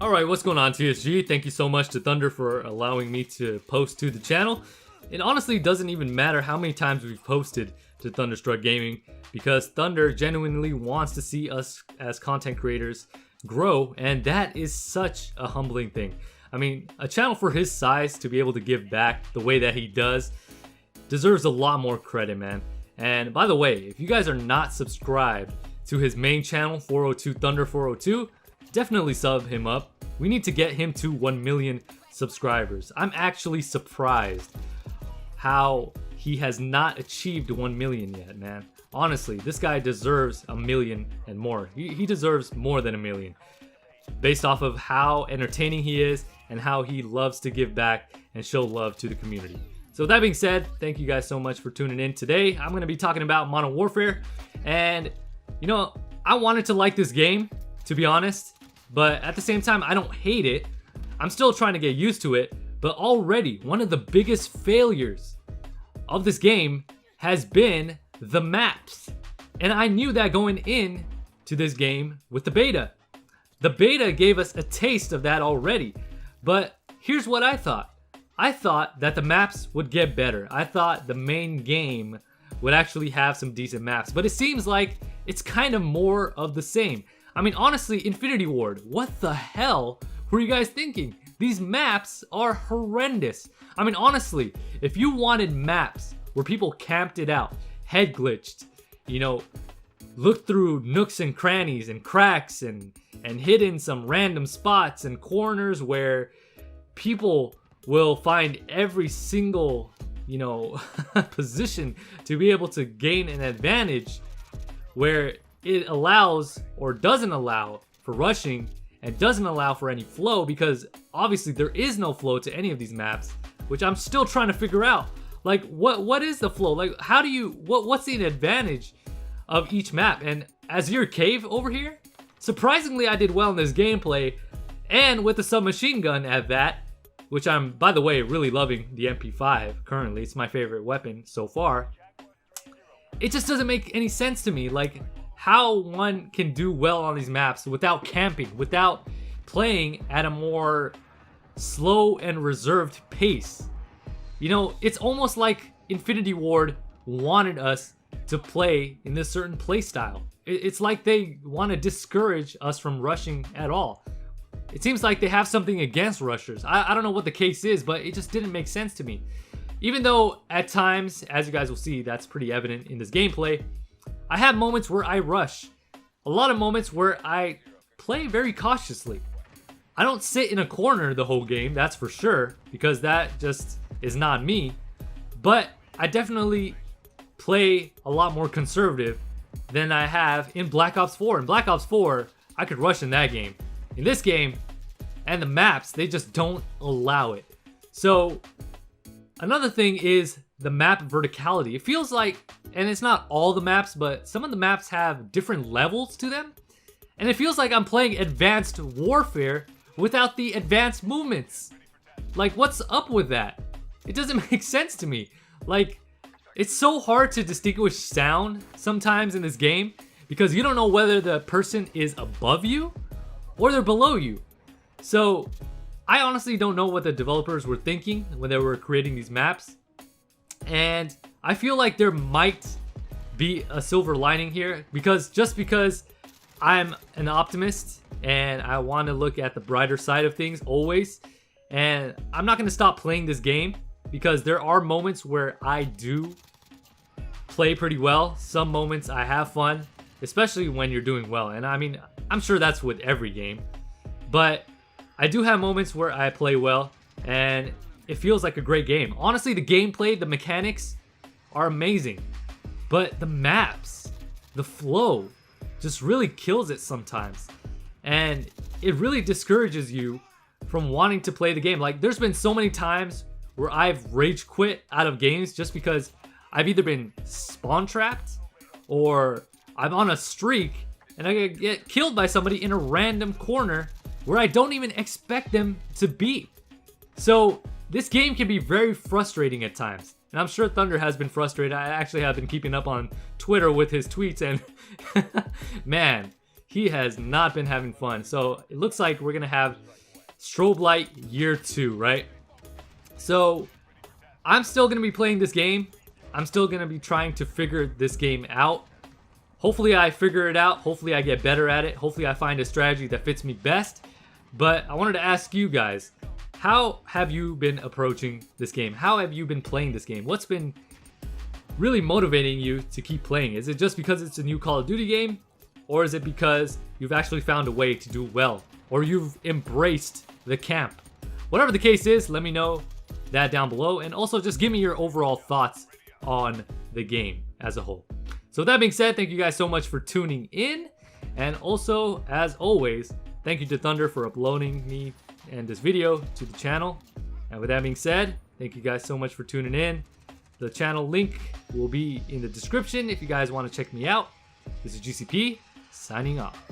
Alright, what's going on, TSG? Thank you so much to Thunder for allowing me to post to the channel. It honestly doesn't even matter how many times we've posted to Thunderstruck Gaming, because Thunder genuinely wants to see us as content creators grow, and that is such a humbling thing. I mean, a channel for his size to be able to give back the way that he does deserves a lot more credit, man. And by the way, if you guys are not subscribed to his main channel, 402 Thunder 402, definitely sub him up. We need to get him to 1 million subscribers. I'm actually surprised how he has not achieved 1 million yet, man. Honestly, this guy deserves 1 million and more. He deserves more than 1 million. Based off of how entertaining he is and how he loves to give back and show love to the community. So that being said, thank you guys so much for tuning in. Today, I'm going to be talking about Modern Warfare. And, you know, I wanted to like this game, to be honest. But at the same time, I don't hate it. I'm still trying to get used to it. But already, one of the biggest failures of this game has been the maps. And I knew that going in to this game with the beta. The beta gave us a taste of that already. But here's what I thought. I thought that the maps would get better. I thought the main game would actually have some decent maps. But it seems like it's kind of more of the same. I mean, honestly, Infinity Ward, what the hell were you guys thinking? These maps are horrendous. I mean, honestly, if you wanted maps where people camped it out, head glitched, you know, looked through nooks and crannies and cracks and hid in some random spots and corners where people will find every single, you know, position to be able to gain an advantage, where it allows or doesn't allow for rushing and doesn't allow for any flow, because obviously there is no flow to any of these maps, which I'm still trying to figure out. Like, what is the flow? Like, how do you, what's the advantage of each map? And Azure Cave over here, surprisingly I did well in this gameplay, and with the submachine gun at that, which I'm, by the way, really loving the MP5 currently. It's my favorite weapon so far. It just doesn't make any sense to me, like how one can do well on these maps without camping, without playing at a more slow and reserved pace. You know, it's almost like Infinity Ward wanted us to play in this certain play style. It's like they want to discourage us from rushing at all. It seems like they have something against rushers. I don't know what the case is, but it just didn't make sense to me. Even though at times, as you guys will see, that's pretty evident in this gameplay, I have moments where I rush. A lot of moments where I play very cautiously. I don't sit in a corner the whole game, that's for sure, because that just is not me. But I definitely play a lot more conservative than I have in Black Ops 4. In Black Ops 4, I could rush in that game. In this game, and the maps, they just don't allow it. So, another thing is the map verticality. It feels like, and it's not all the maps, but some of the maps have different levels to them. And it feels like I'm playing Advanced Warfare without the advanced movements. Like, what's up with that? It doesn't make sense to me. Like, it's so hard to distinguish sound sometimes in this game, because you don't know whether the person is above you or they're below you. So I honestly don't know what the developers were thinking when they were creating these maps. And I feel like there might be a silver lining here, because just because I'm an optimist and I want to look at the brighter side of things always, and I'm not going to stop playing this game, because there are moments where I do play pretty well. Some moments I have fun, especially when you're doing well. And I mean, I'm sure that's with every game, but I do have moments where I play well and it feels like a great game. Honestly, the gameplay, the mechanics are amazing, but the maps, the flow just really kills it sometimes. And it really discourages you from wanting to play the game. Like, there's been so many times where I've rage quit out of games just because I've either been spawn trapped or I'm on a streak and I get killed by somebody in a random corner where I don't even expect them to be. So this game can be very frustrating at times. And I'm sure Thunder has been frustrated. I actually have been keeping up on Twitter with his tweets, and man, he has not been having fun. So it looks like we're gonna have Strobe Light Year 2, right? So I'm still gonna be playing this game. I'm still gonna be trying to figure this game out. Hopefully I figure it out. Hopefully I get better at it. Hopefully I find a strategy that fits me best. But I wanted to ask you guys, how have you been approaching this game? How have you been playing this game? What's been really motivating you to keep playing? Is it just because it's a new Call of Duty game? Or is it because you've actually found a way to do well? Or you've embraced the camp? Whatever the case is, let me know that down below. And also just give me your overall thoughts on the game as a whole. So with that being said, thank you guys so much for tuning in. And also, as always, thank you to Thunder for uploading me and this video to the channel. And with that being said, thank you guys so much for tuning in. The channel link will be in the description if you guys want to check me out. This is GCP, signing off.